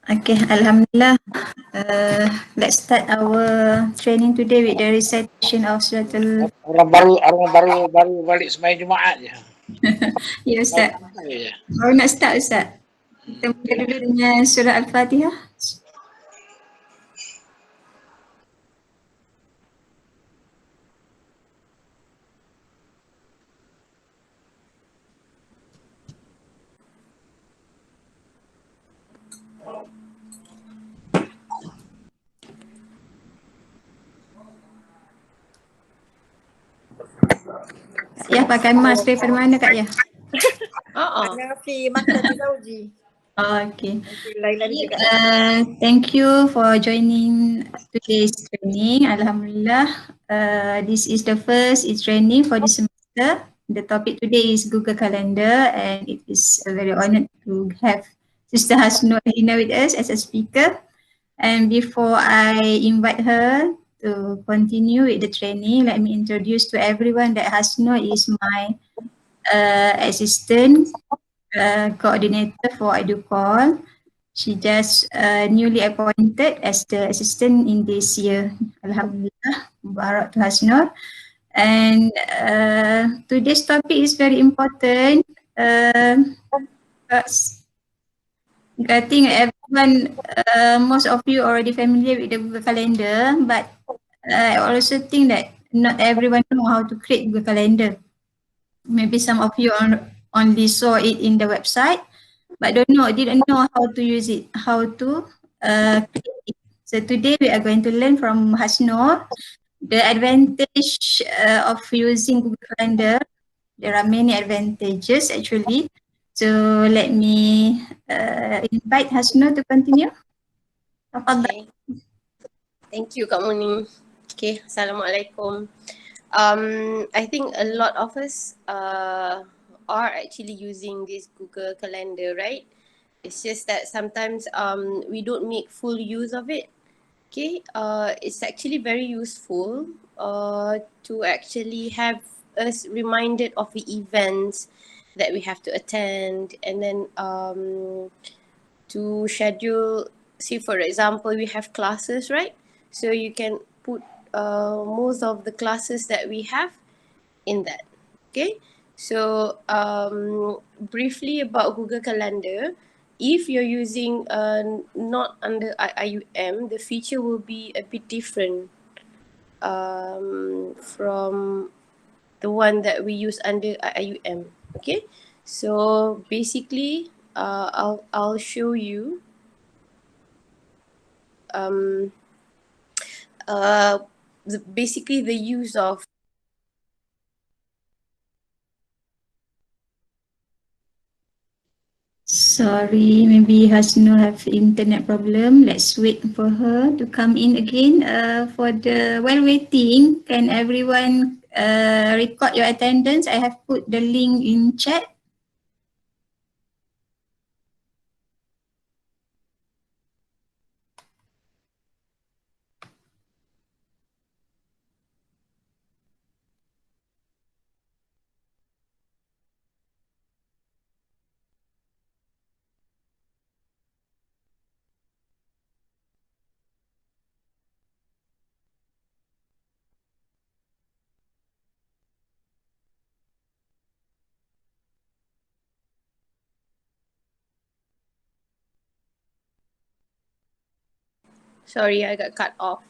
Okay, Alhamdulillah. Let's start our training today with the recitation of Suratul. Orang baru balik sembahyang Jumaat je. Ya Baru Ustaz. sampai je. Baru nak start Ustaz. Kita mula dulu dengan surah Al-Fatihah. Ya, pakai mask daripada mana Kak Ya? Ana fi maktab zauji. Okay. Lain-lain juga. Thank you for joining today's training. Alhamdulillah. This is the first training for this semester. The topic today is Google Calendar, and it is a very honored to have Sister Hasnul Hina with us as a speaker. And before I invite her to continue with the training, let me introduce to everyone that Hasnul is my assistant coordinator for EDUCALL. She just newly appointed as the assistant in this year. Alhamdulillah, Mubarak to Hasnul. And today's topic is very important. I think everyone, most of you already familiar with the Google Calendar, but I also think that not everyone know how to create Google Calendar. Maybe some of you only saw it in the website, but didn't know how to use it, how to create it. So today we are going to learn from Hasnul the advantage of using Google Calendar. There are many advantages actually. So let me invite Hasnul to continue. Okay. Thank you, Kak Muni. Okay, Assalamualaikum. I think a lot of us are actually using this Google Calendar, right? It's just that sometimes we don't make full use of it. Okay, it's actually very useful to actually have us reminded of the events that we have to attend, and then to schedule. See, for example, we have classes, right? So you can put most of the classes that we have in that. Okay, so briefly about Google Calendar. If you're using not under IUM, the feature will be a bit different from the one that we use under IUM. Okay, so basically I'll show you basically the use of. Sorry, maybe Hasnul have internet problem. Let's wait for her to come in again. While waiting, can everyone record your attendance? I have put the link in chat. Sorry, I got cut off.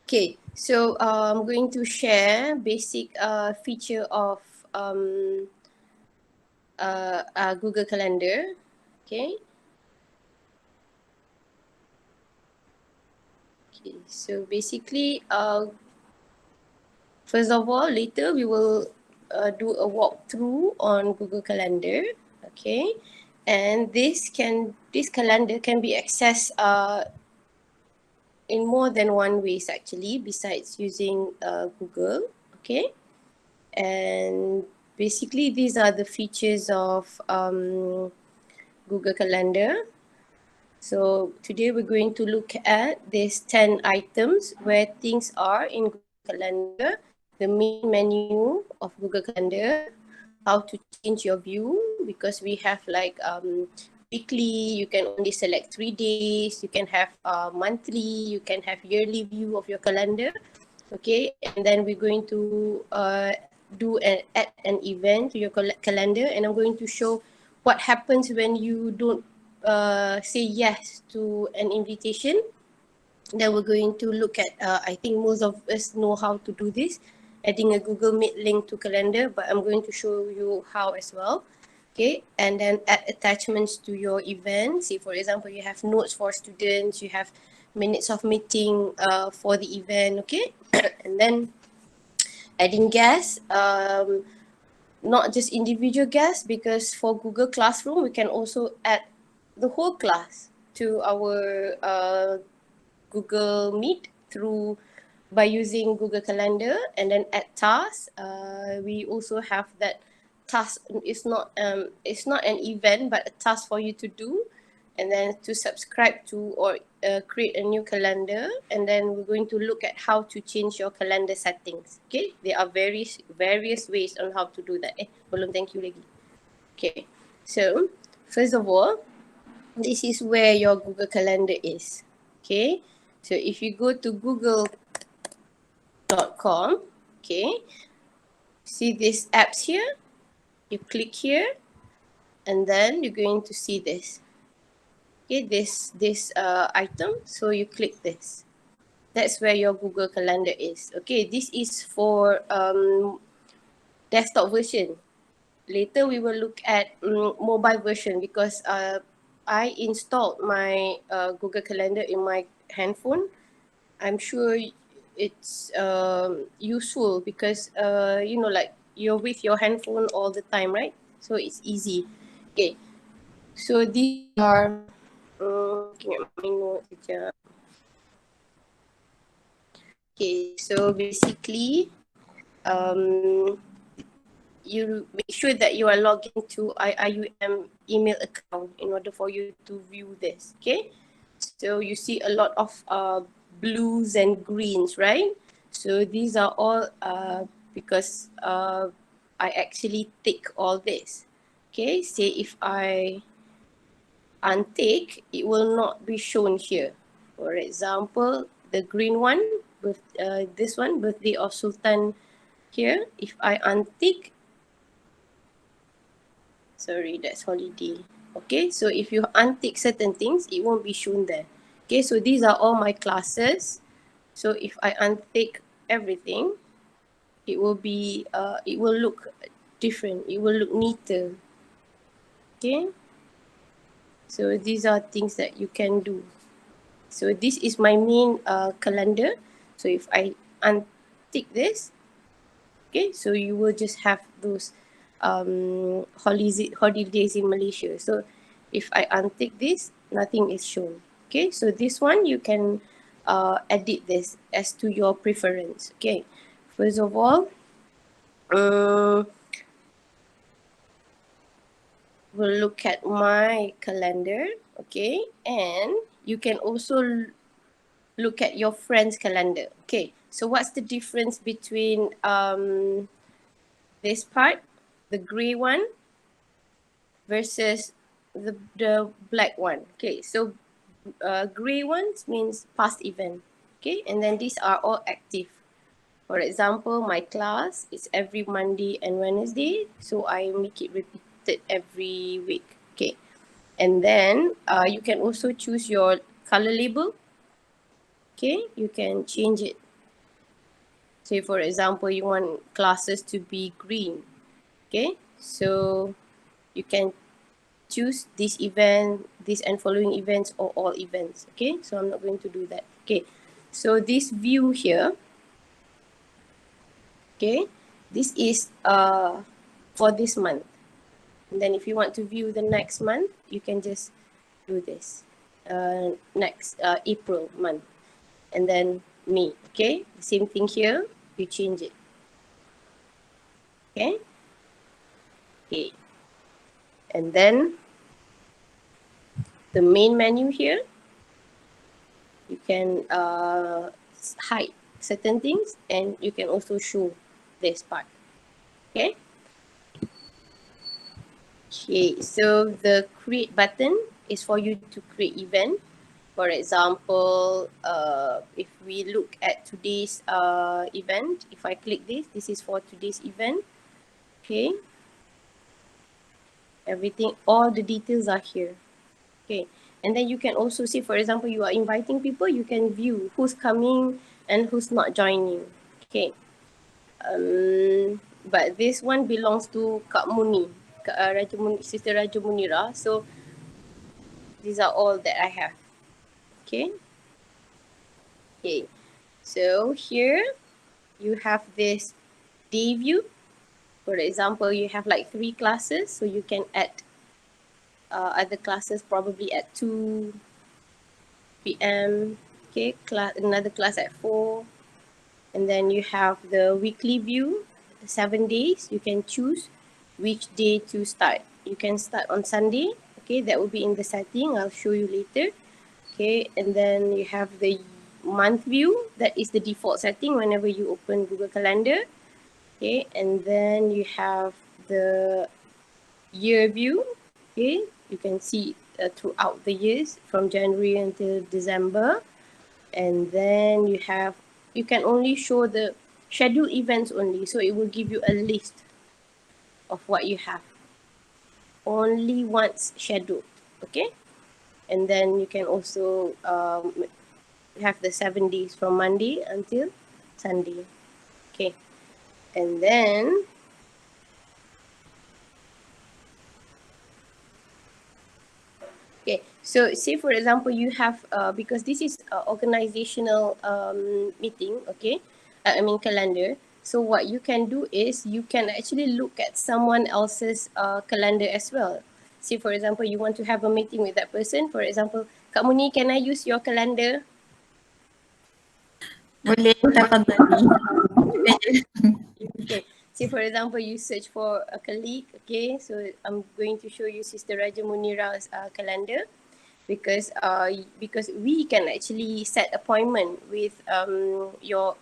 Okay, so I'm going to share basic feature of Google Calendar. Okay. Okay, so basically, first of all, later we will do a walkthrough on Google Calendar. Okay, and this calendar can be accessed in more than one ways actually, besides using Google. Okay, and basically these are the features of Google Calendar. So today we're going to look at these 10 items where things are in Google Calendar, the main menu of Google Calendar, how to change your view, because we have like weekly, you can only select 3 days, you can have monthly, you can have yearly view of your calendar. Okay, and then we're going to add an event to your calendar, and I'm going to show what happens when you don't say yes to an invitation. Then we're going to look at, I think most of us know how to do this, adding a Google Meet link to calendar, but I'm going to show you how as well. Okay, and then add attachments to your event. Say for example, you have notes for students, you have minutes of meeting for the event, okay? And then adding guests, not just individual guests, because for Google Classroom, we can also add the whole class to our Google Meet by using Google Calendar, and then add tasks. We also have that task. It's not an event, but a task for you to do, and then to subscribe to or create a new calendar. And then we're going to look at how to change your calendar settings. Okay, there are various ways on how to do that. Belum thank you lagi. Okay, so first of all, this is where your Google Calendar is. Okay, so if you go to google.com, okay, see these apps here, you click here, and then you're going to see this. Okay, this item, so you click this. That's where your Google Calendar is. Okay, this is for desktop version. Later we will look at mobile version, because I installed my Google Calendar in my handphone. I'm sure it's useful because like you're with your handphone all the time, right? So it's easy. Okay, so these are looking at my notes. Okay, so basically you make sure that you are logged into IIUM email account in order for you to view this. Okay, so you see a lot of blues and greens, right? So these are all because I actually tick all this. Okay, say if I untick, it will not be shown here. For example, the green one with this one, birthday of Sultan here. If I untick, sorry, that's holiday. Okay, so if you untick certain things, it won't be shown there. Okay, so these are all my classes. So if I untick everything, it will look different. It will look neater. Okay, so these are things that you can do. So this is my main calendar. So if I untick this, okay, so you will just have those holidays in Malaysia. So if I untick this, nothing is shown. Okay, so this one you can edit this as to your preference. Okay, first of all, we'll look at my calendar. Okay, and you can also look at your friend's calendar. Okay, so what's the difference between this part, the gray one, versus the black one? Okay, so gray ones means past event. Okay, and then these are all active. For example, my class is every Monday and Wednesday, so I make it repeated every week. Okay, and then you can also choose your color label. Okay, you can change it. Say for example, you want classes to be green. Okay, so you can choose this event, this and following events, or all events. Okay, so I'm not going to do that. Okay, so this view here, okay, this is for this month. And then if you want to view the next month, you can just do this. Next April month, and then May. Okay, same thing here, you change it. Okay, okay, and then the main menu here, you can hide certain things, and you can also show this part. Okay, Okay, so the create button is for you to create event. For example, if we look at today's event, if I click this, this is for today's event. Okay, everything, all the details are here. Okay, and then you can also see, for example, you are inviting people, you can view who's coming and who's not joining. Okay, but this one belongs to Kak Muni, Sister Raja Munira. So these are all that I have. Okay. Okay. So here you have this day view. For example, you have like 3 classes, so you can add other classes probably at 2 p.m. Okay, another class at 4. And then you have the weekly view, the 7 days. You can choose which day to start. You can start on Sunday. Okay, that will be in the setting. I'll show you later. Okay, and then you have the month view. That is the default setting whenever you open Google Calendar. Okay, and then you have the year view. Okay, you can see throughout the years from January until December. And then you can only show the scheduled events only. So it will give you a list of what you have. Only once scheduled. Okay, and then you can also have the 7 days from Monday until Sunday. Okay, and then okay, so say for example you have because this is organizational meeting. Okay, I mean calendar. So what you can do is you can actually look at someone else's calendar as well. Say for example you want to have a meeting with that person. For example, Kak Muni, can I use your calendar? Boleh, tafadhali. Okay, say for example you search for a colleague. Okay, so I'm going to show you Sister Raja Munira's calendar because we can actually set appointment with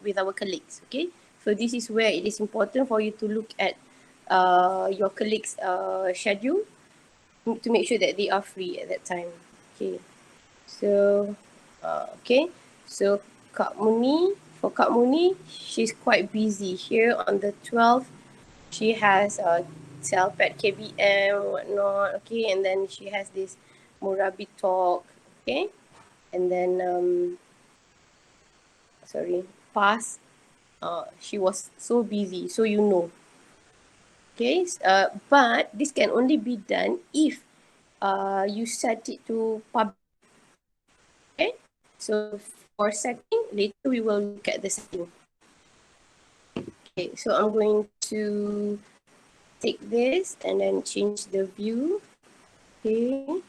with our colleagues. Okay, so this is where it is important for you to look at your colleagues schedule to make sure that they are free at that time. Okay, so okay, so for Kak Muni, she's quite busy here on the 12th. She has self at KBM whatnot. Okay, and then she has this Murabi talk. Okay, and then past. She was so busy, so you know. Okay, but this can only be done if you set it to public. Okay, so for setting, later we will look at the setting. Okay, so I'm going to take this and then change the view. Okay,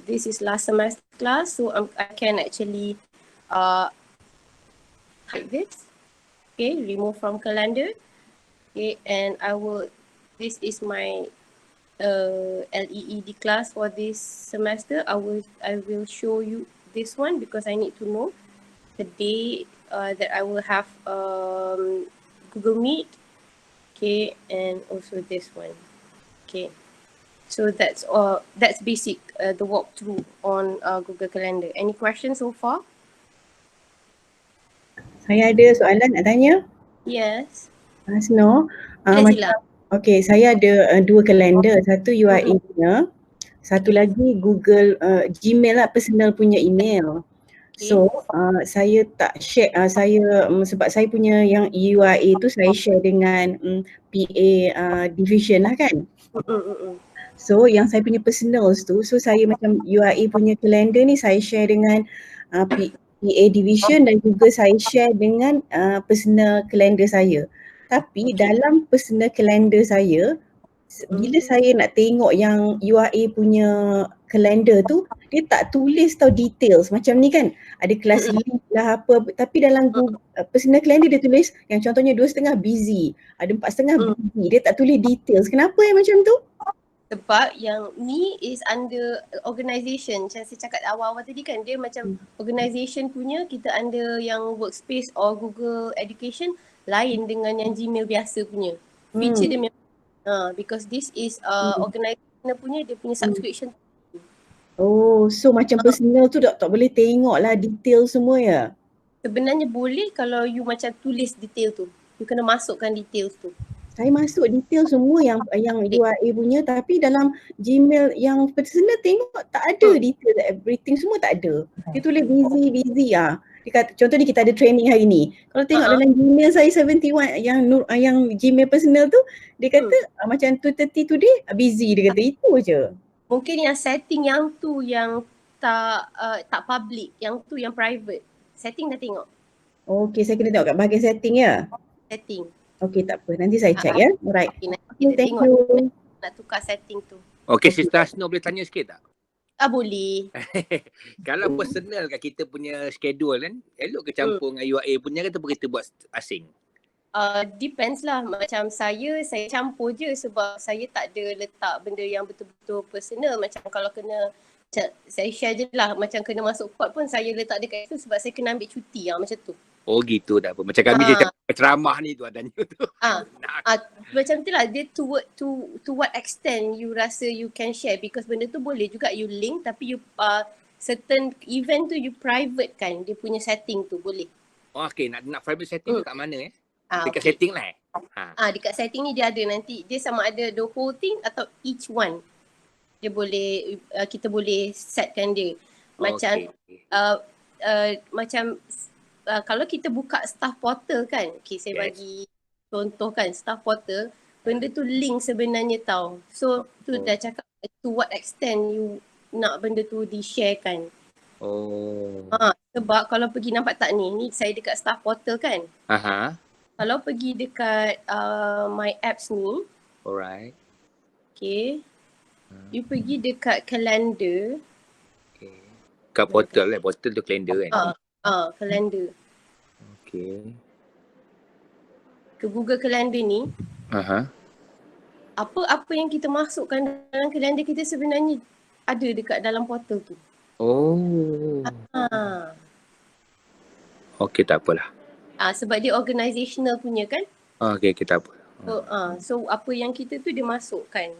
this is last semester class, so I can actually hide this. Okay, remove from calendar. Okay, and this is my LEED class for this semester. I will show you this one because I need to know the day that I will have Google Meet. Okay, and also this one. Okay, so that's all. That's basic the walkthrough on Google Calendar. Any questions so far? Saya ada soalan nak tanya. Yes. Hasno, Sila. okay, saya ada 2 kalender. Satu UIA punya, satu lagi Google Gmail lah, personal punya email. So saya tak share, sebab saya punya yang UIA tu saya share dengan PA division lah kan. So yang saya punya personals tu, so saya macam UIA punya calendar ni saya share dengan PA division dan juga saya share dengan personal calendar saya. Tapi dalam personal calendar saya, bila saya nak tengok yang UIA punya calendar tu, dia tak tulis tau details macam ni kan. Ada kelas lead lah apa, tapi dalam Google, personal calendar dia tulis yang contohnya 2.5 busy, ada 4.5 busy, dia tak tulis details. Kenapa macam tu? Sebab yang ni is under organisation. Macam saya cakap awal-awal tadi kan, dia macam organisation punya, kita under yang workspace or Google Education lain dengan yang Gmail biasa punya. Feature dia memang Because this is organization punya, dia punya Hmm. subscription. Oh, so macam personal tu tak boleh tengok lah detail semua ya? Sebenarnya boleh kalau you macam tulis detail tu. You kena masukkan details tu. Saya masuk detail semua yang URA punya, tapi dalam Gmail yang personal tengok tak ada detail everything, semua tak ada. Dia tulis busy Dia kata, contoh ni kita ada training hari ni. Kalau tengok dalam Gmail saya 71 yang Gmail personal tu, dia kata macam 2:30 today busy, dia kata itu je. Mungkin yang setting yang tu yang tak public, yang tu yang private. Setting dah tengok. Okay, saya kena tengok kat bahagian setting ya. Setting. Okay, tak apa. Nanti saya check ya. Alright. Okay, nanti Okay, kita thank tengok you. nak tukar setting tu. Okay, Sister Hasno boleh tanya sikit tak? Boleh. Kalau personal kat kita punya schedule kan, elok ke campur dengan URA punya ke ataupun kita buat asing? Depends lah. Macam saya campur je sebab saya tak ada letak benda yang betul-betul personal. Macam kalau kena, saya share je lah. Macam kena masuk court pun saya letak dekat situ sebab saya kena ambil cuti macam tu. Oh gitu dah apa. Macam kami je ceramah ni tu adanya tu. Macam tu lah. Dia to what extent you rasa you can share, because benda tu boleh juga you link tapi you certain event tu you private kan dia punya setting tu boleh. Okay, nak private setting tu kat mana dekat okay. setting lah Dekat setting ni dia ada nanti, dia sama ada the whole thing atau each one. Dia boleh, kita boleh setkan dia. Macam macam kalau kita buka staff portal kan, saya bagi contoh kan, staff portal, benda tu link sebenarnya tau. So tu dah cakap to what extent you nak benda tu di-sharekan. Sebab kalau pergi, nampak tak ni saya dekat staff portal kan. Kalau pergi dekat my apps ni. Alright. Okay. You pergi dekat calendar. Okay. Kat portal portal tu calendar kan. Calendar. Okay. Ke Google Calendar ni. Apa yang kita masukkan dalam kalender kita sebenarnya ada dekat dalam portal tu. Okay, tak apalah. Sebab dia organizational punya kan. Okay, tak apa. So apa yang kita tu dia masukkan.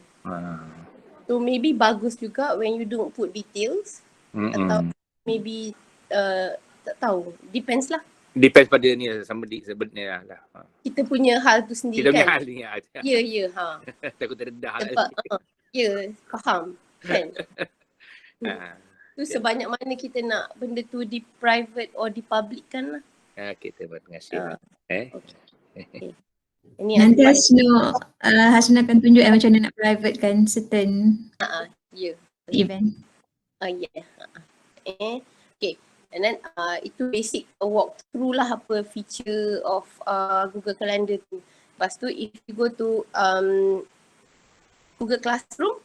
So maybe bagus juga when you don't put details. Atau maybe tak tahu. Depends lah. Depends pada ni sebenarnya lah. Kita punya hal tu sendiri kita kan. Kita punya hal ni. Ya. Takut terdedah. Faham kan. Tu sebanyak mana kita nak benda tu di private or di public kan lah. Kita buat terima kasih. Okay. Nanti Hasna akan tunjuk macam mana nak private kan certain event. Okay. And then itu basic walk through lah apa feature of Google Calendar tu. Lepas tu if you go to Google Classroom,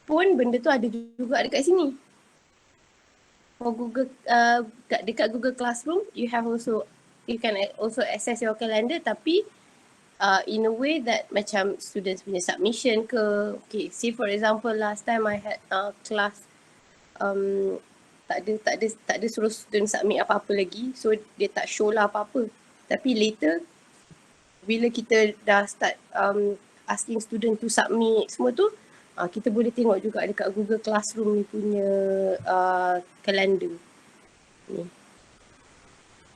pun benda tu ada juga dekat sini. For Google dekat Google Classroom, you can also access your calendar tapi in a way that macam students punya submission ke. Okay, say for example last time I had class tak ada suruh student submit apa-apa lagi, so dia tak show lah apa-apa. Tapi later bila kita dah start asking student to submit semua tu, kita boleh tengok juga dekat Google Classroom ni punya calendar ni.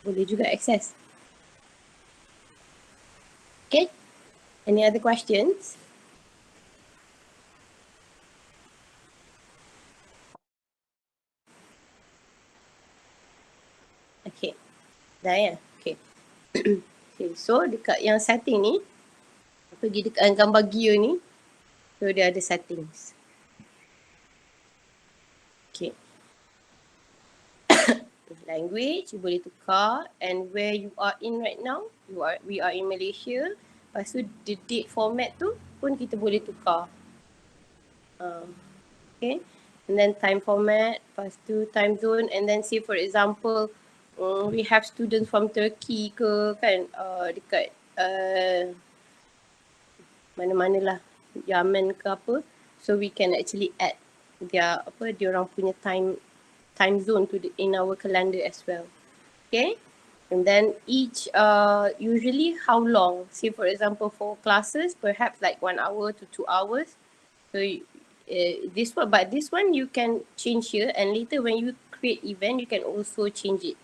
Boleh juga access. Okay, any other questions? Okay, dah ya? Okay. Okay, so dekat yang setting ni, pergi dekat gambar gear ni, so dia ada settings. Okay. Language, you boleh tukar, and where you are in right now, we are in Malaysia. Lepas tu the date format tu pun kita boleh tukar. Okay, and then time format, lepas tu time zone, and then say for example, we have students from Turkey ke kan, dekat mana-mana lah, Yaman ke apa, so we can actually add dia orang punya time zone to in our calendar as well. Okay, And then each, usually how long? Say for example for classes, perhaps like 1 hour to 2 hours. So this one, but this one you can change here, and later when you create event, you can also change it.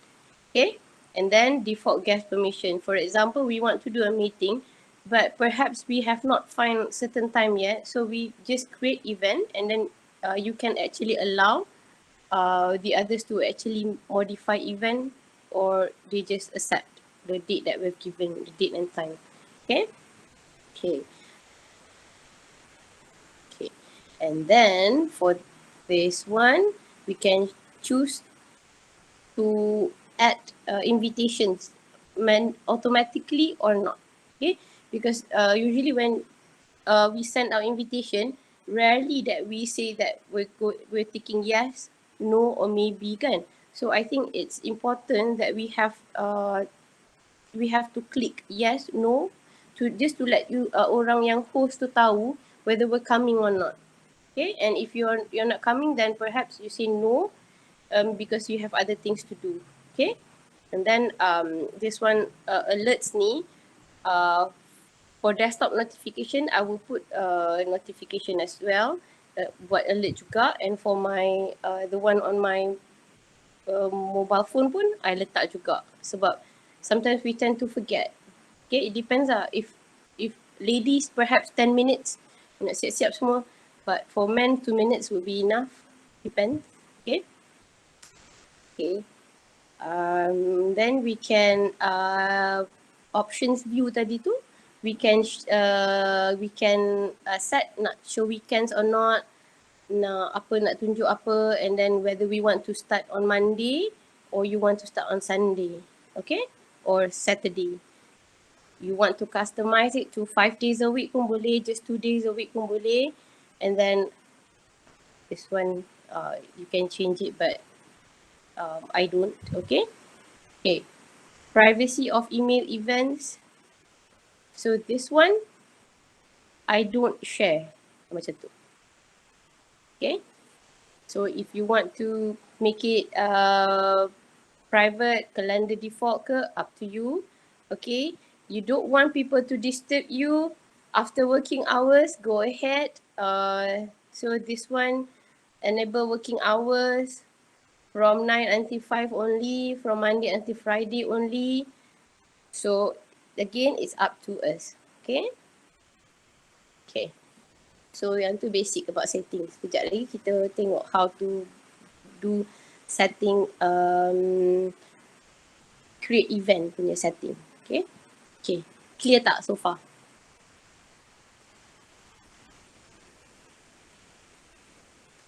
Okay, and then default guest permission. For example, we want to do a meeting, but perhaps we have not find certain time yet, so we just create event, and then you can actually allow the others to actually modify event, or they just accept the date that we've given, the date and time. Okay, okay. Okay, and then for this one, we can choose to add invitations automatically or not. Okay, because usually when we send out invitation, rarely that we say that we're taking yes, no, or maybe kan. So I think it's important that we have to click yes, no, to just to let you orang yang host tu tahu whether we're coming or not. Okay, and if you're not coming, then perhaps you say no, because you have other things to do. Okay, and then this one alerts ni, for desktop notification, I will put notification as well, buat alert juga, and for my the one on my mobile phone pun I letak juga, sebab sometimes we tend to forget. Okay, it depends lah. If ladies perhaps 10 minutes nak siap-siap semua, but for men 2 minutes will be enough. Depends. Okay. Okay. Then we can options view tadi tu, we can set nak show weekends or not, nak tunjuk apa, and then whether we want to start on Monday or you want to start on Sunday, okay, or Saturday. You want to customize it to 5 days a week pun boleh, just 2 days a week pun boleh, and then this one you can change it, but I don't. Okay. Okay. Privacy of email events. So this one I don't share macam tu. Okay. So if you want to make it private, calendar default ke, up to you. Okay. You don't want people to disturb you after working hours, go ahead. So this one, enable working hours from 9 until 5 only, from Monday until Friday only. So again, it's up to us. Okay. Okay. So yang tu basic about settings. Sekejap lagi kita tengok how to do setting, create event punya setting. Okay. Okay. Clear tak so far?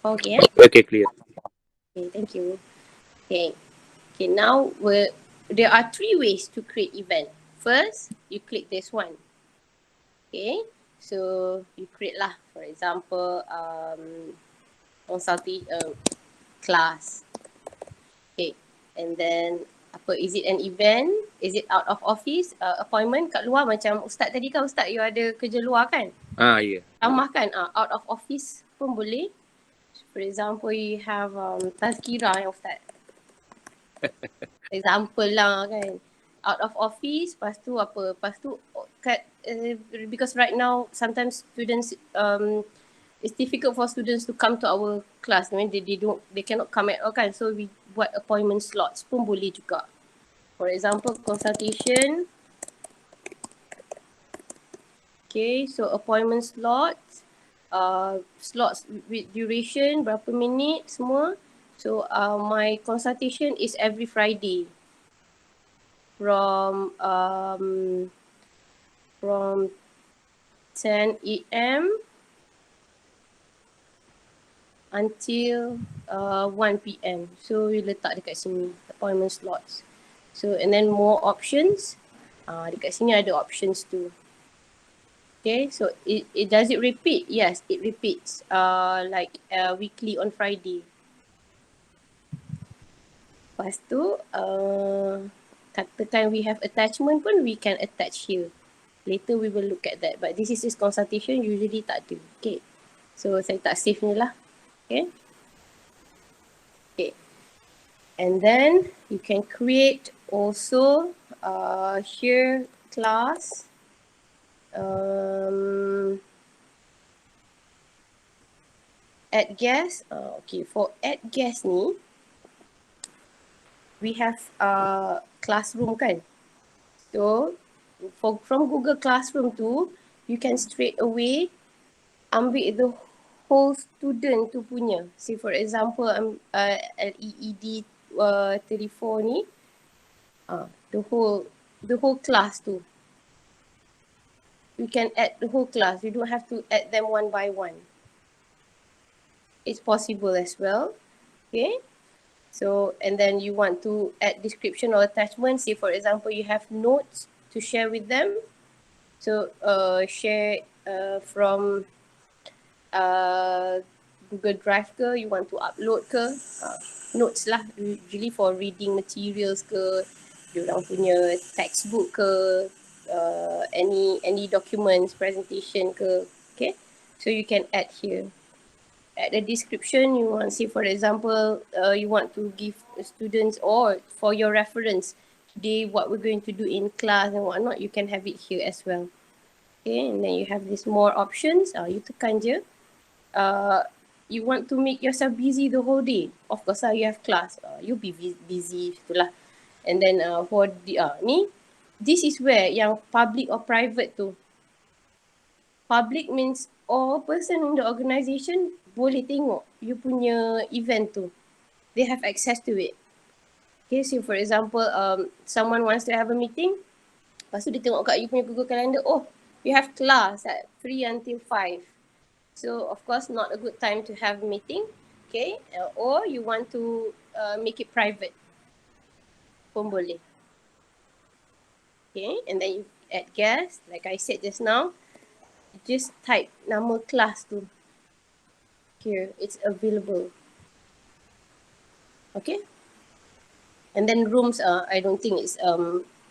Okay. Okay, clear. Okay, thank you. Okay. Okay, now there are 3 ways to create event. First, you click this one. Okay. So you create lah, for example, consulting class. Okay, and then apa, is it an event? Is it out of office? Appointment kat luar, macam Ustaz tadi kan, Ustaz you ada kerja luar kan? Ya. Yeah. Tambahkan out of office pun boleh. For example, you have tazkirah ya Ustaz. Example lah kan. Out of office, lepas tu apa, lepas tu kat, because right now sometimes students, it's difficult for students to come to our class. I mean, they cannot come at all kan. So we buat appointment slots pun boleh juga. For example, consultation. Okay, so appointment slots, slots with duration, berapa minit semua. So my consultation is every Friday from 10 a.m. until 1 p.m. So we letak dekat sini appointment slots. So and then more options. Dekat sini ada options tu. Okay, so does it repeat? Yes, it repeats. Like weekly on Friday. Lepas tu, katakan we have attachment pun, we can attach here. Later we will look at that. But this is just consultation, usually tak ada. Okay. So saya tak save ni lah. Okay. Okay. And then you can create also here class. Add guest. Okay, for add guest ni, we have classroom kan. So from Google Classroom tu, you can straight away ambil the whole student tu punya. Say for example, LED 34 ni, the whole class tu. You can add the whole class. You don't have to add them one by one. It's possible as well. Okay. So, and then you want to add description or attachment. Say for example, you have notes to share with them. So, share from Google Drive ke, you want to upload ke, notes lah, usually for reading materials ke, diorang punya textbook ke, any documents, presentation ke, okay. So you can add here. At the description, you want, say for example, you want to give students or for your reference, today what we're going to do in class and whatnot, you can have it here as well. Okay, and then you have this more options, you tekan je. You want to make yourself busy the whole day. Of course you have class, you'll be busy itulah. And then for the ni, this is where yang public or private tu. Public means all person in the organisation boleh tengok you punya event tu. They have access to it. Okay, so for example, someone wants to have a meeting, lepas tu dia tengok kat you punya Google Calendar, oh, you have class at 3 until 5. So of course not a good time to have a meeting, okay? Or you want to make it private, pun boleh. Okay, and then you add guest, like I said just now, just type nama kelas tu. Here, it's available. Okay? And then rooms, I don't think it's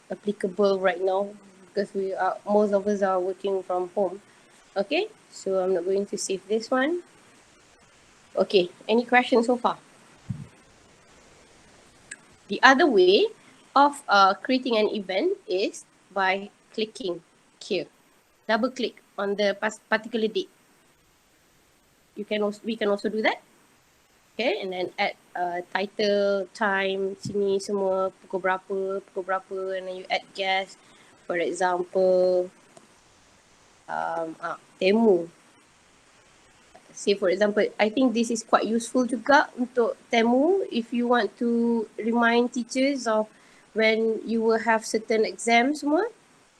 applicable right now because most of us are working from home. Okay, so I'm not going to save this one. Okay, any questions so far? The other way of creating an event is by clicking here. Double click on the particular date. We can also do that. Okay, and then add title, time, sini semua, pukul berapa, and then you add guest. For example, temu. Say for example, I think this is quite useful juga untuk temu if you want to remind teachers of when you will have certain exams semua.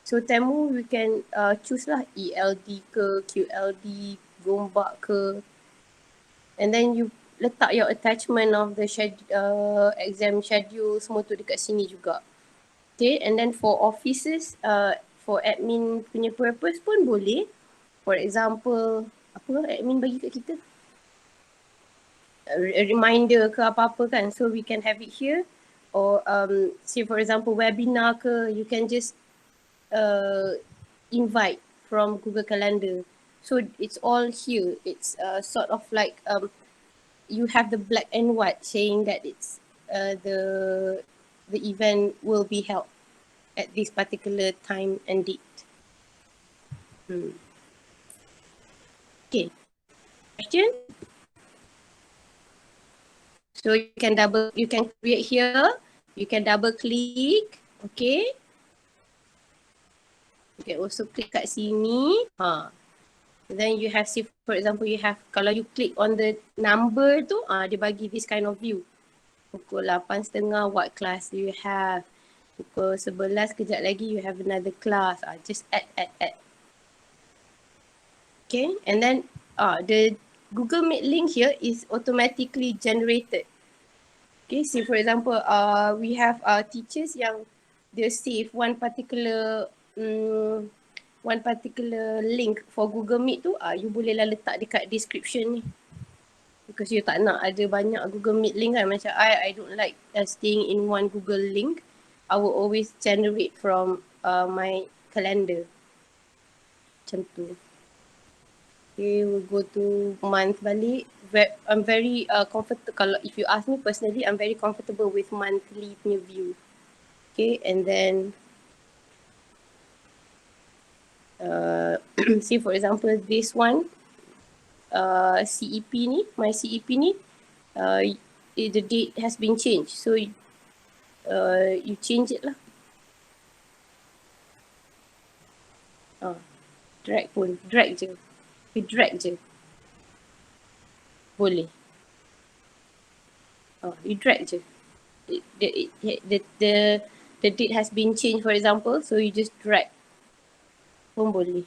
So temu we can choose lah ELD ke, QLD, gombak ke. And then you letak your attachment of the exam schedule semua tu dekat sini juga. Okay, and then for offices, for admin punya purpose pun boleh. For example, apa admin bagi kat kita? A reminder ke apa-apa kan. So we can have it here. Or say for example webinar ke, you can just invite from Google Calendar. So it's all here. It's sort of like you have the black and white saying that it's the event will be held at this particular time and date. Okay, question? So you can create here, you can double click, okay. You can also click kat sini. Then you have, see for example, you have, kalau you click on the number tu, dia bagi this kind of view. Pukul 8.30, what class do you have? Pukul 11, kejap lagi you have another class. Just add. Okay, and then the Google Meet link here is automatically generated. Okay, see for example, we have teachers yang they save one particular link for Google Meet tu, you bolehlah letak dekat description ni. Because you tak nak ada banyak Google Meet link kan. Macam I don't like staying in one Google link. I will always generate from my calendar. Macam tu. Okay, we'll go to month balik. I'm very comfortable, kalau if you ask me personally, I'm very comfortable with monthly punya view. Okay, and then say for example this one, CEP ni, my CEP ni, the date has been changed. So you change it lah. Drag pun, drag je. You drag je. Boleh. You drag je. The date has been changed, for example, so you just drag. Pun boleh.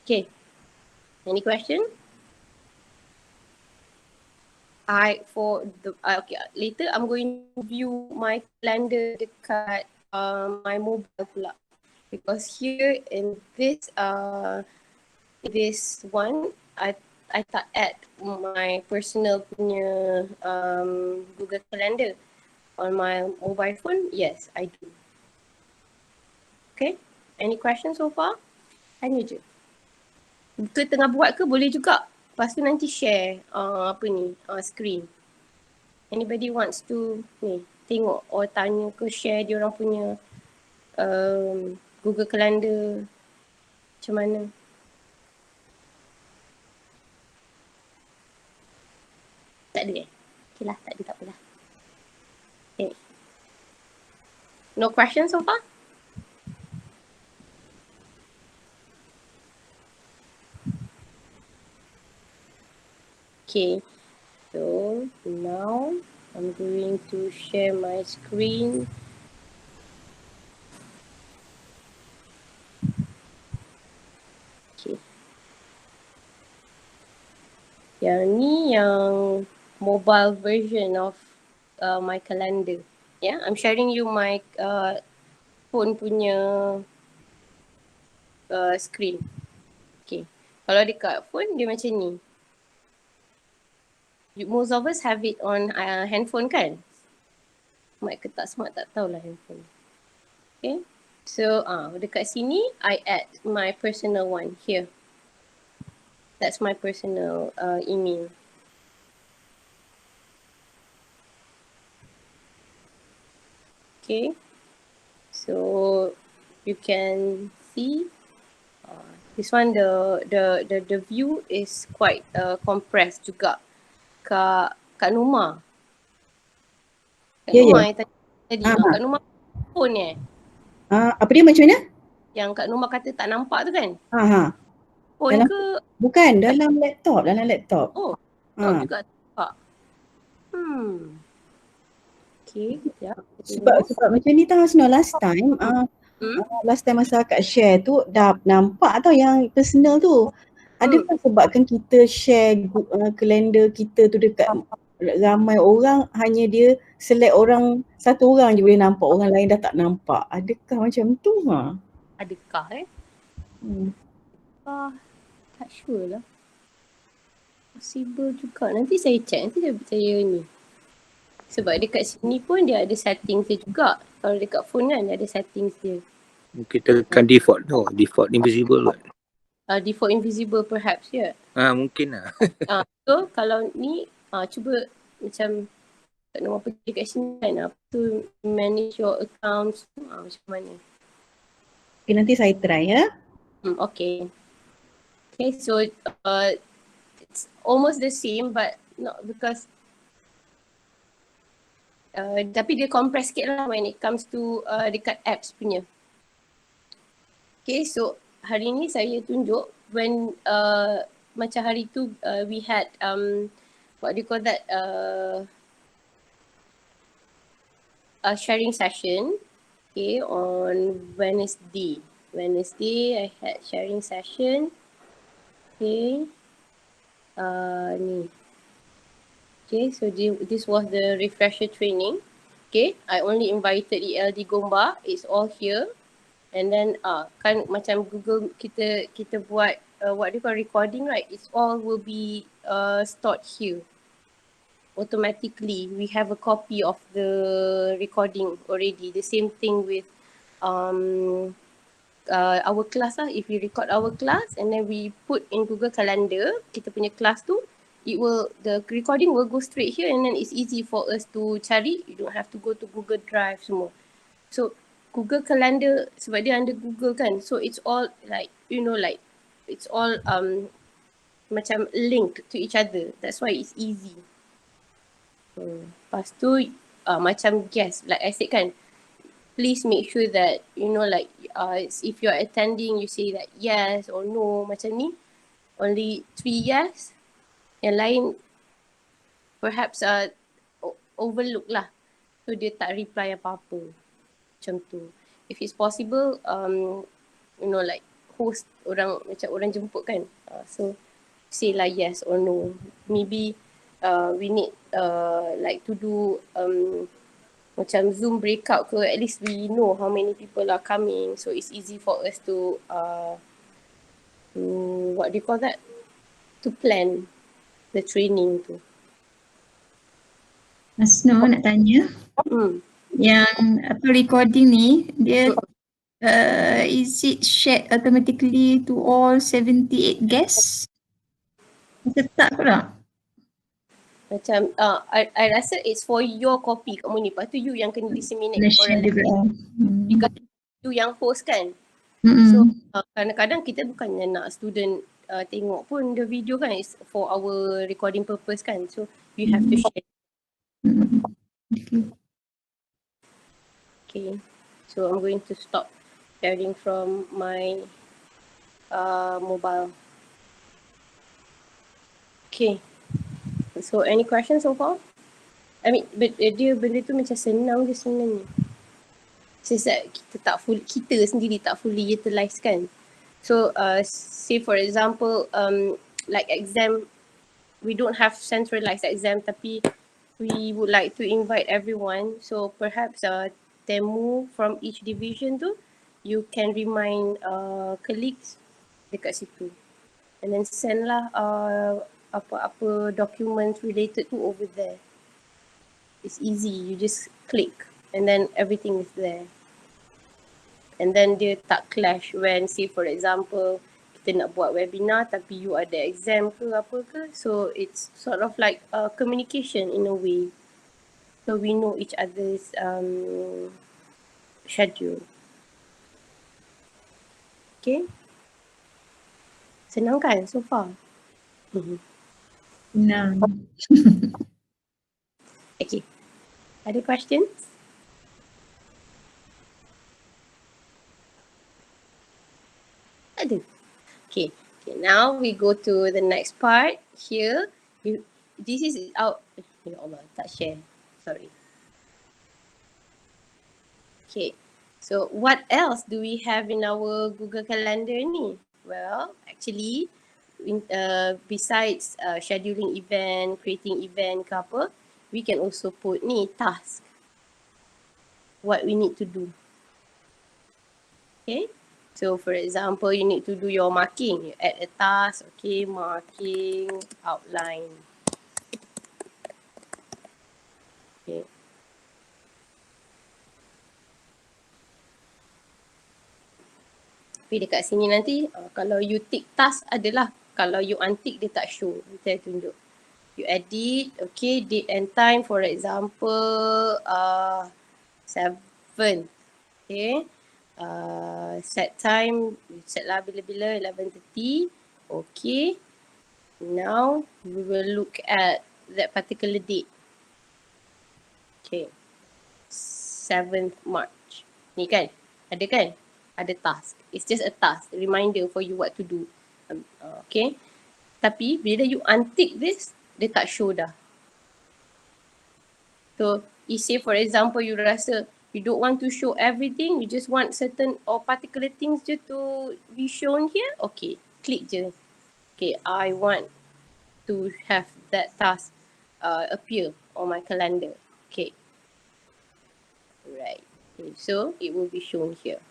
Okay. Any question? Okay, later I'm going to view my calendar dekat my mobile pula, because here in this one I tak add my personal punya Google Calendar. On my mobile phone, yes, I do. Okay, any questions so far? Tanya je. Ke tengah buat ke boleh juga. Lepas tu nanti share screen. Anybody wants to tengok or tanya ke share dia orang punya Google Calendar macam mana? Tak ada Okay lah, tak ada, tak apalah. Okay. No questions so far? Okay, so now I'm going to share my screen. Okay. Yang ni yang mobile version of my calendar. Yeah, I'm sharing you my phone punya screen. Okay. Kalau dekat phone dia macam ni. Most of us have it on handphone kan? Smart ke tak smart tak tahulah handphone. Okay. So dekat sini I add my personal one here. That's my personal email. Okay. So you can see this one the view is quite compressed juga. Kak Numa. Kak Numa yang tadi. Kak Numa phone Apa dia macam mana? Yang Kak Numa kata tak nampak tu kan? Phone Dalam, ke? bukan, dalam laptop. Oh, laptop juga nampak. Okay, sekejap. Sebab macam ni tahu Hasna, last time masa akak share tu dah nampak tau yang personal tu. Adakah sebabkan kita share kalender kita tu dekat ramai orang, hanya dia select satu orang je boleh nampak, orang lain dah tak nampak. Adakah macam tu? Adakah tak sure lah. Possible juga. Nanti saya check, nanti saya ni. Sebab dekat sini pun dia ada settings dia juga. Kalau dekat phone kan dia ada settings dia. Kita tekan default tu. Default invisible kan. Default invisible perhaps, ya. Mungkin lah. So kalau ni cuba macam tak nak pergi dekat sini kan, apa tu manage your accounts, macam mana. Okay, nanti saya try ya. Okay. Okay, so it's almost the same but not because tapi dia compress sikit lah when it comes to dekat apps punya. Okay, so hari ni saya tunjuk when macam hari tu we had what do you call that sharing session, okay, on Wednesday. I had sharing session. Okay, ni. Okay, so this was the refresher training. Okay, I only invited ELD Gomba. It's all here. And then kan macam Google kita buat what do you call recording, right? It's all will be stored here. Automatically, we have a copy of the recording already. The same thing with our class lah. If we record our class and then we put in Google Calendar, kita punya class tu, the recording will go straight here and then it's easy for us to cari. You don't have to go to Google Drive semua. So Google Calendar sebab dia under Google kan, so it's all like like it's all macam linked to each other. That's why it's easy. Lepas tu macam guest, like I said kan, please make sure that like if you're attending, you say that yes or no macam ni. Only 3 yes, yang lain perhaps overlook lah. So dia tak reply apa-apa. Macam tu. If it's possible, like host macam orang jemput kan. So say lah yes or no. Maybe we need like to do macam Zoom breakout ke, at least we know how many people are coming. So it's easy for us to what do you call that? To plan the training tu. Asno nak tanya. Yang recording ni, dia is it shared automatically to all 78 guests? Tak pula. Macam I rasa it's for your copy kat ni. Lepas tu you yang kena disseminate orang lain. Because you yang host kan. So kadang-kadang kita bukannya nak student tengok pun the video kan. It's for our recording purpose kan. So you have to share. Okay. So I'm going to stop sharing from my mobile. Okay. So any questions so far? I mean, benda tu macam senang je sebenarnya. Sebab kita sendiri tak fully utilize kan. So say for example like exam, we don't have centralized exam tapi we would like to invite everyone. So perhaps demo from each division tu, you can remind colleagues dekat situ. And then send lah apa-apa documents related to over there. It's easy, you just click and then everything is there. And then dia tak clash when say for example kita nak buat webinar tapi you ada exam ke apa ke. So it's sort of like communication in a way. So we know each other's schedule. Okay. Senang kan so far? Senang. Okay. Ada questions? Ada. Okay. Now we go to the next part. Here, this is out. Ya Allah, tak share. Sorry. Okay. So what else do we have in our Google Calendar ni? Well, actually, besides scheduling event, creating event ke apa, we can also put ni task. What we need to do. Okay. So for example, you need to do your marking. You add a task, okay, marking, outline. Okay. Tapi dekat sini nanti, kalau you tick task adalah, kalau you untick dia tak show. Saya tunjuk. You edit, okay, date and time, for example, 7, okay. Set time, set lah bila-bila, 11:30, okay. Now, we will look at that particular date. Okay, 7th March. Ni kan, ada kan? Ada task. It's just a task, a reminder for you what to do. Okay. Tapi bila you untick this, dia tak show dah. So, you say for example, you rasa you don't want to show everything, you just want certain or particular things je to be shown here. Okay, click je. Okay, I want to have that task appear on my calendar. Okay. Right. Okay, so it will be shown here.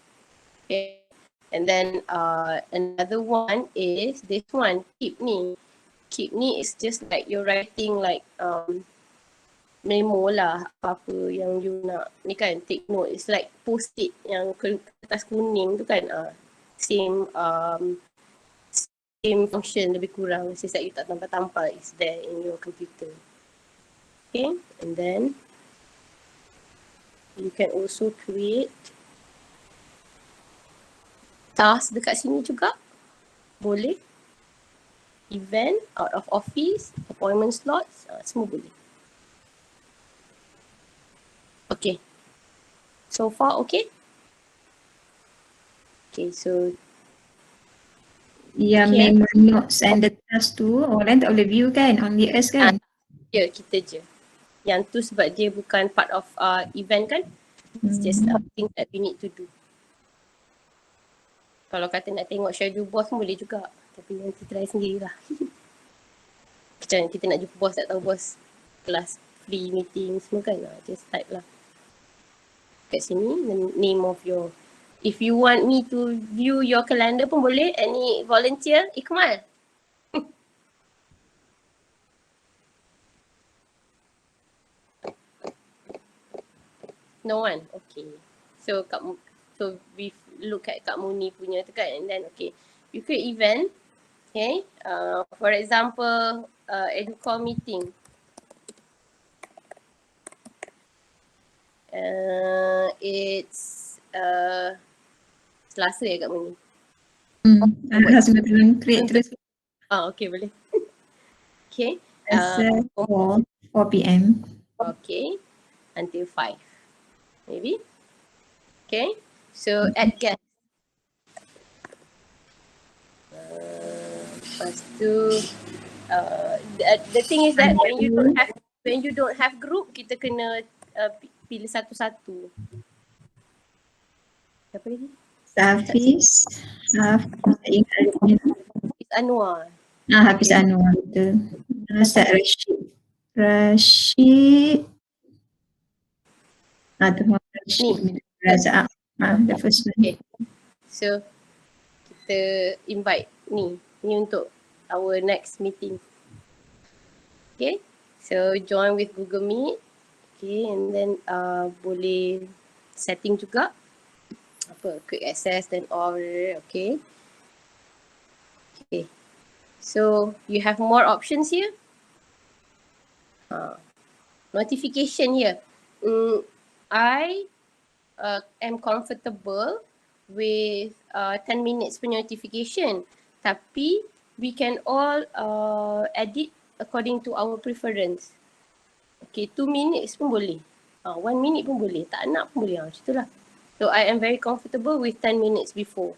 Okay. And then another one is this one, keep ni. Keep ni is just like you're writing like memo lah, apa-apa yang you nak ni kan, take note. It's like post-it yang kertas kuning tu kan, same same function lebih kurang. It's just that you tak tampal-tampal, it's there in your computer. Okay, and then you can also create task dekat sini juga. Boleh. Event, out of office, appointment slots, semua boleh. Okay. So far okay? Okay, so Yang Okay. memang notes and the task tu orang tak boleh view kan, only us kan? ya kita je. Yang tu sebab dia bukan part of event kan? It's just thing that we need to do. Kalau kata nak tengok schedule boss pun boleh juga. Tapi nanti try sendirilah. Macam kita nak jumpa boss, tak tahu boss kelas free meeting semua kan. Just type lah. Kat sini, the name of your, if you want me to view your calendar pun boleh. Any volunteer? Ikmal? No one? Okay. So we look at Kak Muni punya tu kan, and then okay. You create event. Okay. For example, EDUCALL meeting. It's Selasa ya Kak Muni? Semua tolong create terus. Okay boleh. Okay. Selasa 4 PM. Okay. Until 5. Maybe. Okay. So add guest. Lepas tu the thing is that when you don't have group, kita kena pilih satu-satu. Siapa lagi? Hafiz ingat dia punya. It's Anwar. Hafiz Anwar betul. Ustaz Rashid. Tu Rashid Razak. The first one. Okay. So kita invite ni untuk our next meeting. Okay. So join with Google Meet. Okay, and then boleh setting juga apa quick access dan all. Okay. Okay. So you have more options here. Notification here. I am comfortable with 10 minutes punya notification, tapi we can all edit according to our preference. Okay, 2 minutes pun boleh. 1 minute pun boleh. Tak nak pun boleh. Macam itulah. So I am very comfortable with 10 minutes before.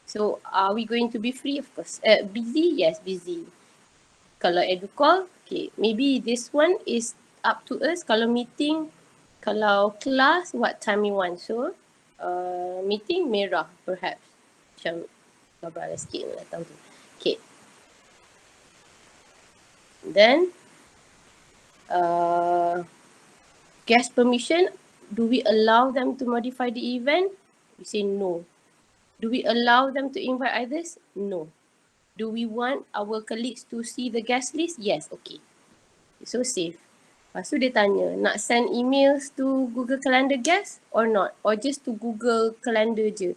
So are we going to be free? Of course. Busy? Yes, busy. Kalau EDUCALL, okay, maybe this one is up to us. Kalau meeting, kalau class, what time you want. So meeting merah perhaps. Macam gambar sikit datang tu. Okay. Then guest permission, do we allow them to modify the event? We say no. Do we allow them to invite others? No. Do we want our colleagues to see the guest list? Yes, okay. So safe. Lepas tu dia tanya, nak send emails to Google Calendar guest or not? Or just to Google Calendar je?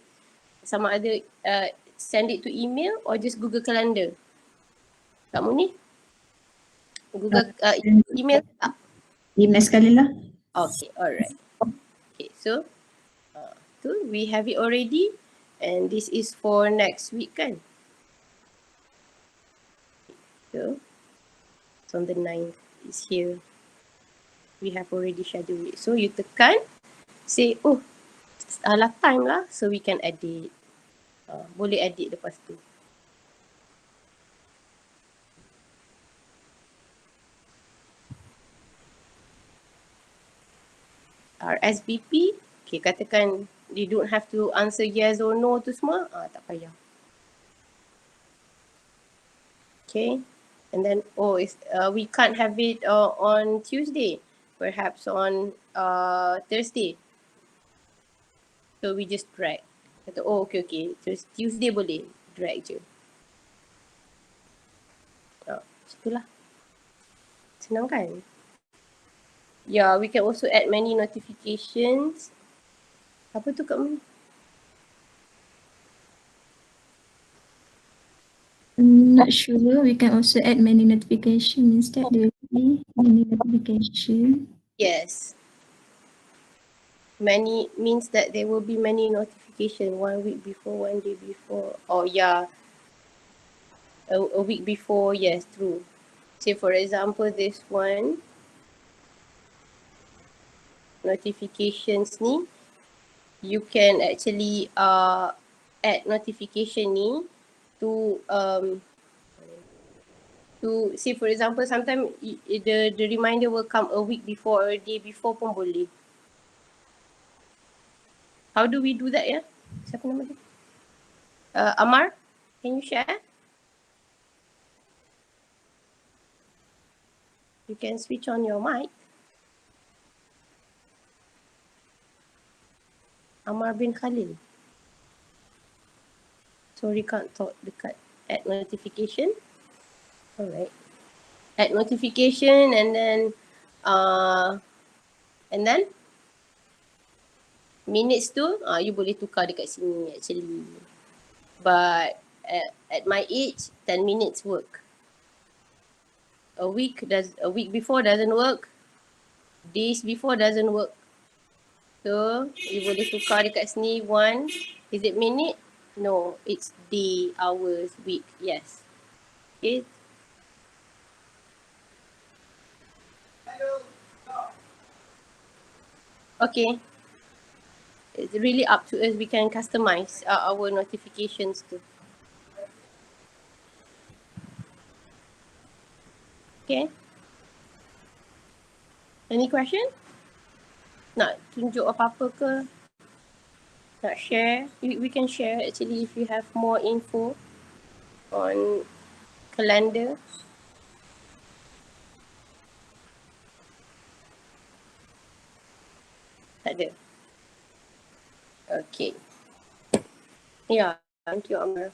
Sama ada send it to email or just Google Calendar? Kak Muni? Google email tak? Email sekali lah. Okay, alright. Okay, so tu we have it already and this is for next week kan? So it's on the 9th, it's here. We have already scheduled it. So you tekan, say, oh, salah time lah, so we can edit. Boleh edit lepas tu. RSVP, okay, katakan they don't have to answer yes or no tu semua, tak payah. Okay, and then we can't have it on Tuesday, perhaps on Thursday. So we just drag. Kata, oh okay, Tuesday boleh, drag je. Itulah. Senang kan? Yeah, we can also add many notifications. Apa tu Kak Mani? I'm not sure. We can also add many notification instead. There will be many notification. Yes. Many means that there will be many notification 1 week before, 1 day before. Oh yeah, a week before. Yes, true. Say for example, this one notifications ni, you can actually add notification ni to say for example, sometimes the reminder will come a week before or a day before pun boleh. How do we do that ya? Siapa nama dia? Amar, can you share? You can switch on your mic. Amar bin Khalil. Sorry, can't talk dekat add notification. Alright. Add notification and then minutes tu you boleh tukar dekat sini actually. But at my age 10 minutes work. A week before doesn't work. Days before doesn't work. So you boleh tukar dekat sini 1. Is it minute? No, it's day, hours, week. Yes. Okay. Okay. It's really up to us. We can customize our notifications too. Okay. Any question? Nak tunjuk apa-apa ke? Nak share? We can share actually if you have more info on calendar. Tak ada. Okay. Yeah, thank you Amar.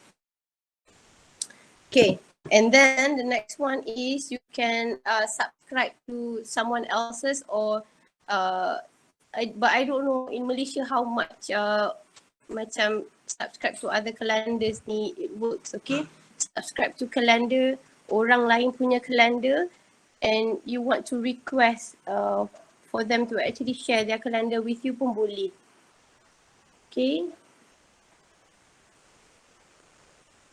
Okay, and then the next one is you can subscribe to someone else's or but I don't know in Malaysia how much macam subscribe to other calendars ni it works. Okay, subscribe to calendar orang lain punya calendar and you want to request for them to actually share their calendar with you pun boleh. Okay.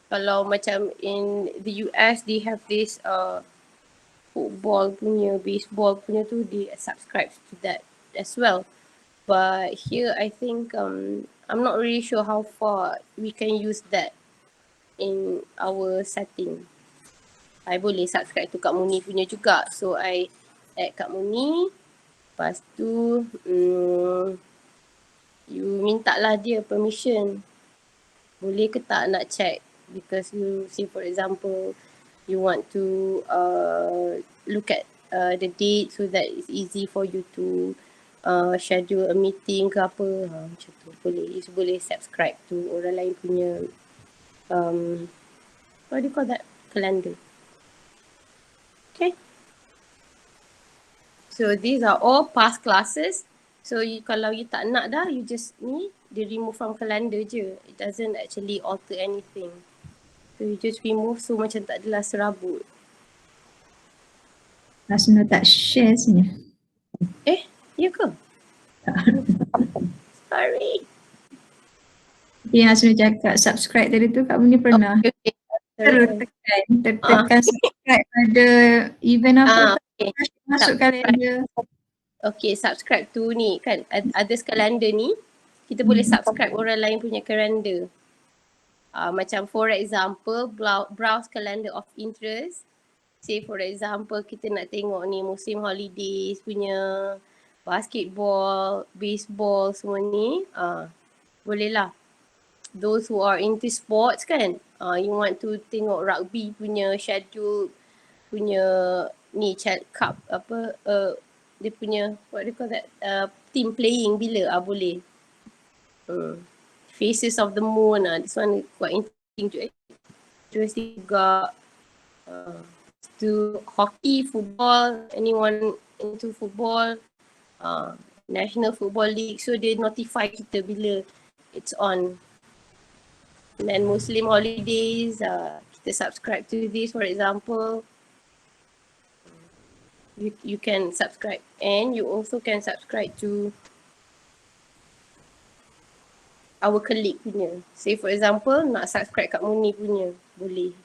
Kalau macam in the US, they have this football punya, baseball punya tu, they subscribe to that as well. But here, I think I'm not really sure how far we can use that in our setting. I boleh subscribe to Kak Muni punya juga. So, I add Kak Muni. Lepas tu, you minta lah dia permission. Boleh ke tak nak check? Because you say for example, you want to look at the date so that it's easy for you to schedule a meeting ke apa. Macam tu boleh. You boleh subscribe to orang lain punya what do you call that? Calendar. Okay. So these are all past classes. So kalau you tak nak dah, you just dia remove from calendar je. It doesn't actually alter anything. So you just remove so macam tak adalah serabut. Hasna tak share sini. Ya ke? Sorry. Yang Hasna cakap subscribe tadi tu Kak Muni pernah. Okay. Tertekan subscribe pada event apa masuk kalender. Okay, subscribe tu ni kan others calendar ni kita boleh subscribe orang lain punya calendar. Macam for example browse calendar of interest. Say for example kita nak tengok ni musim holidays punya basketball, baseball semua ni boleh lah. Those who are into sports kan, you want to tengok rugby punya schedule punya ni cup apa dia punya what do you call that team playing bila boleh. Faces of the Moon this one quite interesting juga. To hockey, football, anyone into football, National Football League, so they notify kita bila it's on. And then Muslim holidays, kita subscribe to this, for example, you can subscribe, and you also can subscribe to our colleague punya. Say for example, nak subscribe kat Muni punya, boleh.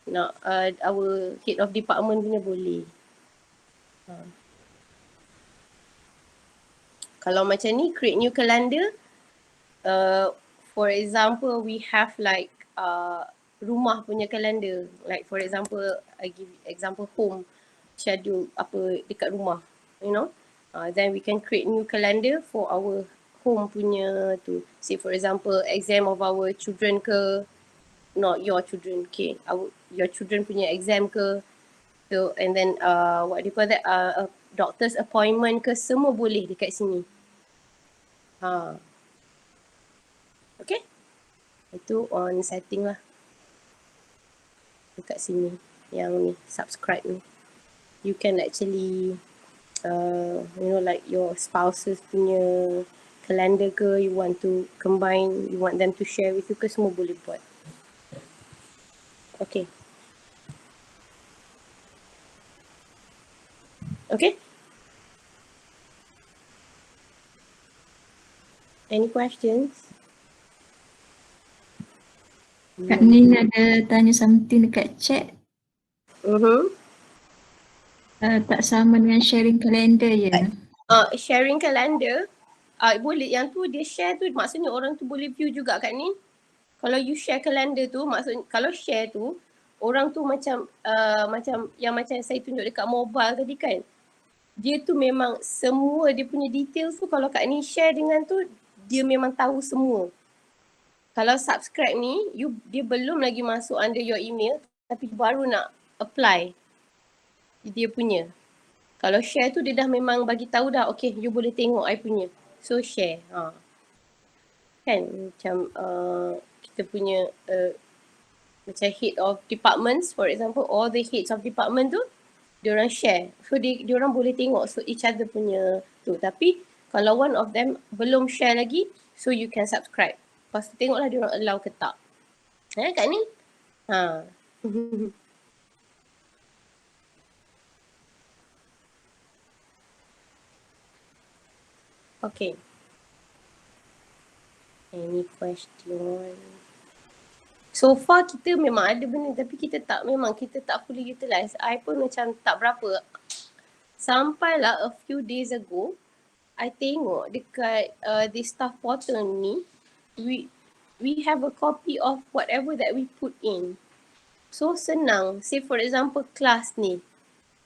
Nak our head of department punya, boleh. Kalau macam ni, create new calendar. For example, we have like rumah punya calendar. Like for example, I give example home schedule apa dekat rumah, you know. Then we can create new calendar for our home punya tu. Say for example, exam of our children ke, not your children, okay. Your children punya exam ke. So and then what do you call that? Doctor's appointment ke, semua boleh dekat sini. Okay. Itu on setting lah. Dekat sini. Yang ni, subscribe ni. You can actually, you know, like your spouses punya calendar ke, you want to combine, you want them to share with you ke, semua boleh buat. Okay. Okay. Any questions? Kak Nin ada tanya something dekat chat. Tak sama dengan sharing calendar je. Sharing calendar, boleh. Yang tu dia share tu maksudnya orang tu boleh view juga Kak Nin. Kalau you share calendar tu, maksudnya kalau share tu, orang tu macam macam saya tunjuk dekat mobile tadi kan. Dia tu memang semua dia punya details tu, kalau Kak Nin share dengan tu, dia memang tahu semua. Kalau subscribe ni, dia belum lagi masuk under your email, tapi baru nak apply dia punya. Kalau share tu dia dah memang bagi tahu dah, okay, you boleh tengok I punya. So share. Kan macam kita punya macam head of departments, for example, all the heads of department tu diorang share. So diorang boleh tengok so each other punya tu. Tapi kalau one of them belum share lagi, so you can subscribe. Lepas tu tengoklah diorang allow ke tak. Kat ni? Okay. Any question? So far kita memang ada benda tapi kita tak fully utilize. I pun macam tak berapa. Sampailah a few days ago, I tengok dekat the staff portal ni, we have a copy of whatever that we put in. So senang. Say for example class ni,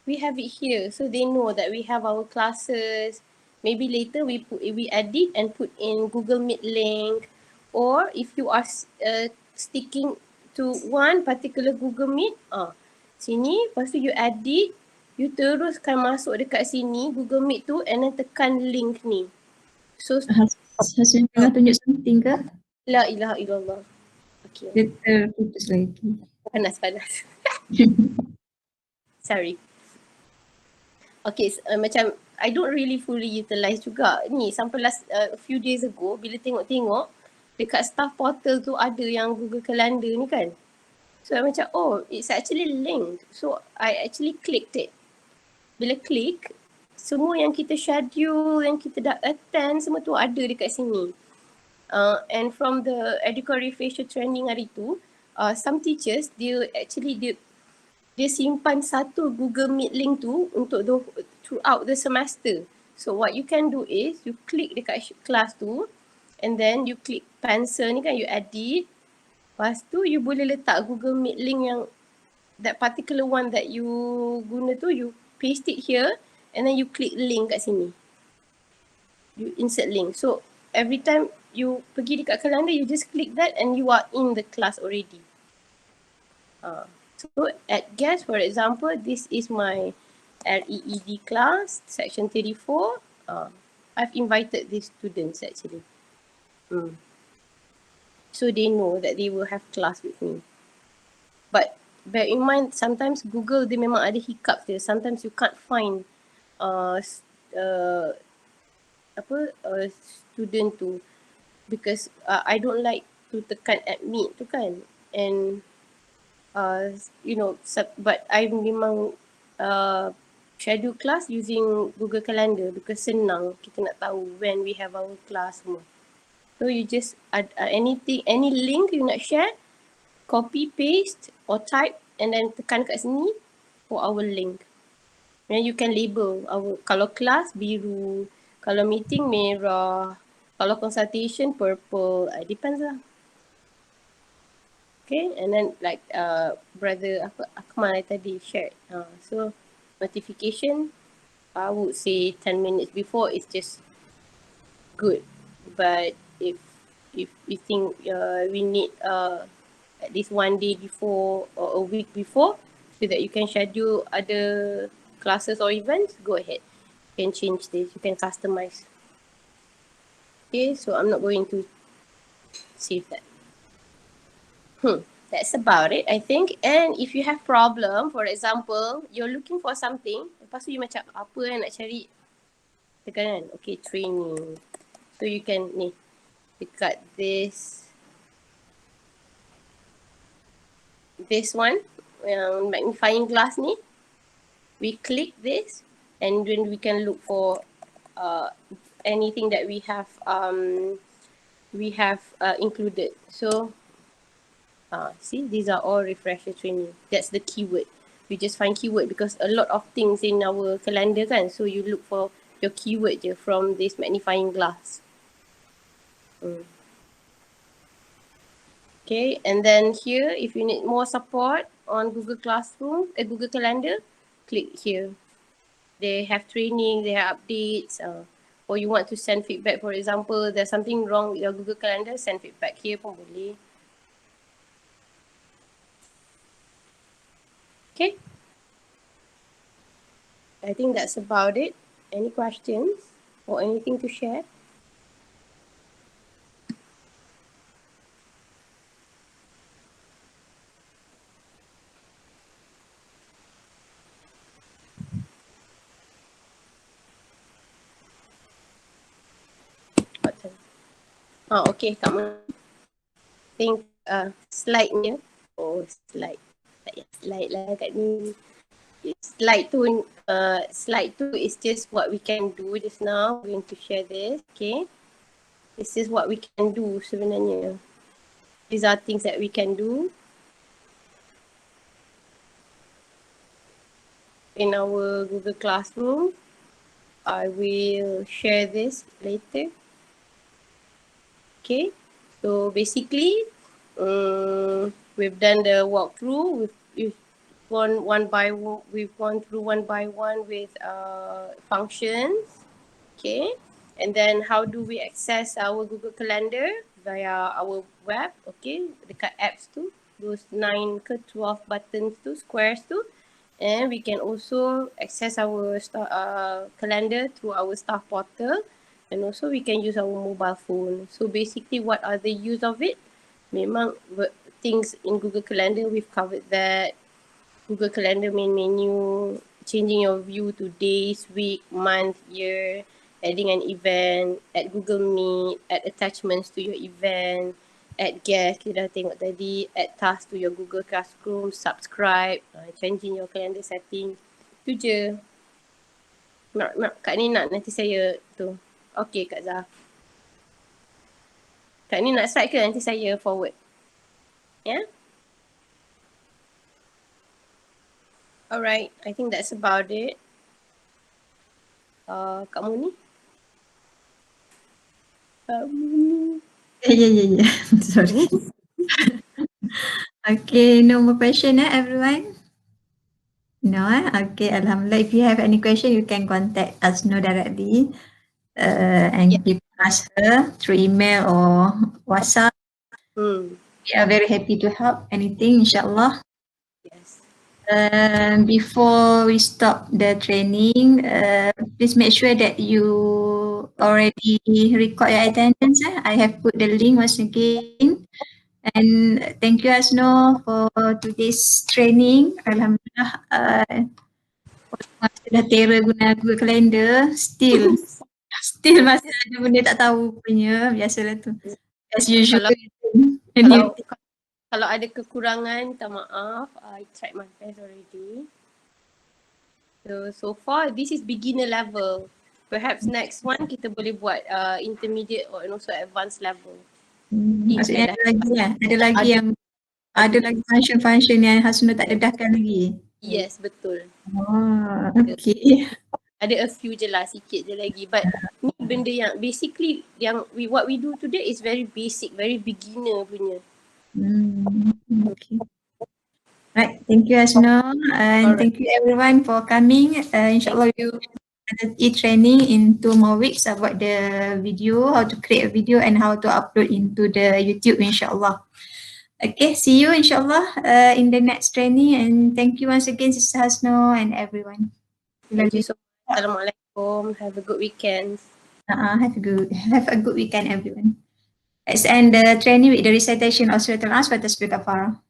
we have it here. So they know that we have our classes. Maybe later we edit and put in Google Meet link. Or if you are sticking to one particular Google Meet, sini, lepas tu you edit, you teruskan masuk dekat sini Google Meet tu and then tekan link ni. So Hasil tengah tunjuk something ke? La ilaha illallah. Okay. Dia terputus lagi. Panas. Sorry. Okay, macam I don't really fully utilize juga. Ni sampai last a few days ago bila tengok-tengok dekat staff portal tu ada yang Google Calendar ni kan. So I macam it's actually linked. So I actually clicked it. Bila klik, semua yang kita schedule, yang kita dah attend, semua tu ada dekat sini. And from the EDUCALL Facial Training hari tu, some teachers dia simpan satu Google Meet link tu untuk throughout the semester. So what you can do is you click dekat kelas tu and then you click pencil ni kan, you edit. Lepas tu you boleh letak Google Meet link yang that particular one that you guna tu, you paste it here and then you click link kat sini. You insert link. So every time you pergi dekat calendar, you just click that and you are in the class already. So at guest, for example, this is my LEED class, section 34. I've invited these students actually. So they know that they will have class with me. But bear in mind, sometimes Google dia memang ada hiccups dia. Sometimes you can't find student tu because I don't like to tekan admit tu kan. And you know, but I memang schedule class using Google Calendar because senang kita nak tahu when we have our class semua. So you just anything, any link you nak share, copy, paste or type and then tekan kat sini for our link. Then you can label our, kalau class biru, kalau meeting merah, kalau consultation purple, depends lah. Okay, and then like brother Akmal tadi shared. So notification, I would say 10 minutes before is just good. But if we think we need at least one day before or a week before so that you can schedule other classes or events, go ahead. You can change this, you can customize. Okay, so I'm not going to save that. That's about it, I think. And if you have problem, for example, you're looking for something, lepas tu you macam apa yang nak cari, tekan kan, okay, training. So you can ni, dekat this one, yang magnifying glass ni, we click this and then we can look for anything that we have included. So see, these are all refresher training. That's the keyword. You just find keyword because a lot of things in our calendar kan. So you look for your keyword je from this magnifying glass. Okay, and then here, if you need more support on Google Classroom, Google Calendar, click here. They have training, they have updates, or you want to send feedback, for example, there's something wrong with your Google Calendar, send feedback here pun boleh. Okay, I think that's about it. Any questions or anything to share? Okay, Kak Mun. Think slide-nya. Oh, slide. Tak payah slide lah kat ni. Slide tu is just what we can do just now. We're going to share this, okay? This is what we can do sebenarnya. These are things that we can do in our Google Classroom. I will share this later. Okay, so basically, we've done the walkthrough. We've gone one by one. We've gone through one by one with functions. Okay, and then how do we access our Google Calendar via our web? Okay, dekat apps tu, those 9 ke 12 buttons tu, squares tu, and we can also access our calendar through our staff portal. And also we can use our mobile phone. So basically what are the use of it? Memang things in Google Calendar, we've covered that. Google Calendar main menu, changing your view to days, week, month, year, adding an event, add Google Meet, add attachments to your event, add guest, kita dah tengok tadi, add task to your Google Classroom, subscribe, changing your calendar setting. Tu je. Kak ni nak nanti saya tu. Okay, Kak Zah. Kak ni nak slide ke nanti saya forward? Yeah? Alright, I think that's about it. Kak Muni? Yeah. Sorry. Okay, no more question, everyone? No, okay, Alhamdulillah. If you have any question, you can contact us directly. And give us through email or WhatsApp. We are very happy to help anything, inshallah. Yes. Before we stop the training, please make sure that you already record your attendance. I have put the link once again. And thank you, Asno, for today's training. Alhamdulillah, dah terror guna Google Calendar, still masih ada benda tak tahu punya, biasalah tu. As usual. Kalau ada kekurangan, minta maaf. I tried my best already. So far, this is beginner level. Perhaps next one kita boleh buat intermediate or also advanced level. Maksudnya ada lagi lah. Ada lagi function-function yang Hasna tak dedahkan lagi. Yes, betul. Oh, okay. Ada a few je lah, sikit je lagi. But ni benda yang basically what we do today is very basic, very beginner punya. Okay. Right, thank you Hasna and thank you everyone for coming. Inshallah we will have e-training in 2 more weeks about the video, how to create a video and how to upload into the YouTube inshallah. Okay, see you inshallah in the next training and thank you once again Sister Hasna and everyone. Thank you so much. Assalamualaikum. Have a good weekend. Have a good weekend everyone. Let's end the training with the recitation of Surah Al-Asr wa Tasbih Kafarah.